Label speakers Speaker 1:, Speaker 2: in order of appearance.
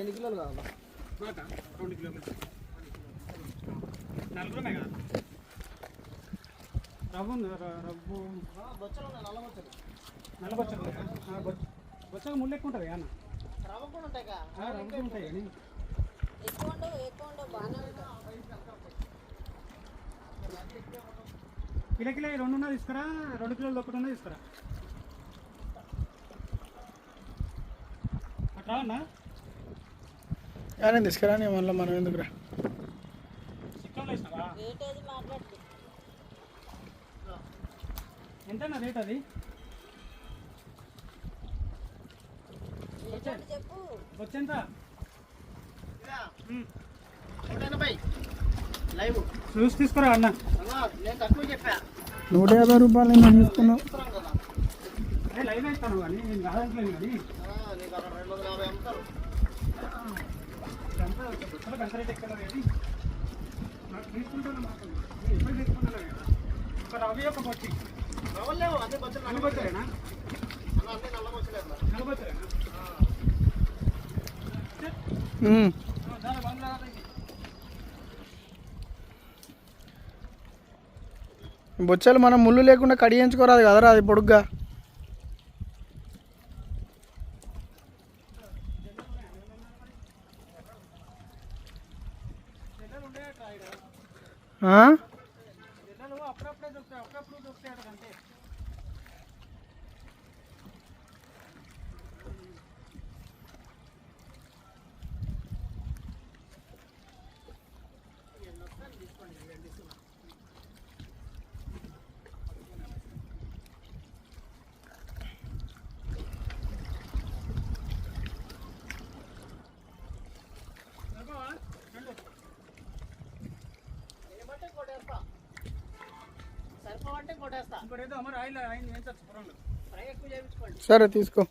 Speaker 1: ఎన్ని కిలోలు కావాలా?
Speaker 2: 2 కిలోలు. నలుగురమే కదా. రవ్వు
Speaker 1: బొచ్చలు ఉన్నాయి, నల్ల బొచ్చలు.
Speaker 2: నల్ల బొచ్చలు బొచ్చలు ముళ్ళు ఎక్కువ ఉంటుంది అన్న.
Speaker 1: రవ్వ కూడా ఉంటాయి కదా,
Speaker 2: రవ్వ కూడా ఉంటాయి కానీ
Speaker 3: ఎక్కువ ఉండవు బాగానే ఉంటాయి.
Speaker 2: కిలో 2 తీసుకురా, 2 కిలోలు ఒకటి తీసుకురా. అట్లా అన్నా
Speaker 4: నేను తీసుకురా, మళ్ళీ మనం ఎందుకురా.
Speaker 2: చికెన్లో ఇస్తావా?
Speaker 3: రేట్ ఏది మాట్లాడుతుంది?
Speaker 2: ఎంతన్నా రేట్ అది?
Speaker 3: చెప్పు.
Speaker 2: వచ్చేంత?
Speaker 1: 180 లైవ్.
Speaker 2: చూసి తీసుకురా అన్న.
Speaker 1: నేను తక్కువ చెప్పా.
Speaker 4: 150 రూపాయలు నేను తీసుకున్నావు.
Speaker 2: అదే లైవ్ ఇస్తాను కానీ నేను కాదంటలేదు కానీ
Speaker 1: నీకు అక్కడ 250 అమ్ముతారు.
Speaker 2: గంట రేట్ ఎక్కడ కానీ నాకు తీసుకుంటాను. మాకు ఎప్పుడు తీసుకుంటాను కదా. ఒక రవి ఒక బొచ్చి
Speaker 1: రవ్వలు లేవు, అన్ని బొచ్చలు.
Speaker 2: నల్ల బొచ్చలేనా?
Speaker 1: అన్ని నల్ల బొచ్చలేదా?
Speaker 2: నల్ల బొచ్చలేనా?
Speaker 4: బొచ్చలు మనం ముళ్ళు లేకుండా కడిగించుకోరాదు కదరా, అది పొడుగ్గా.
Speaker 2: అప్పుడప్పుడే దొరుకుతాయి, అప్పుడప్పుడు దొరుకుతాయి అంటే.
Speaker 1: సరిపోవంటే కొట్టేస్తా.
Speaker 2: ఇంకోటి ఏదో అమర్ ఆయిల్ అయింది ఏం చచ్చు
Speaker 4: సరే తీసుకో.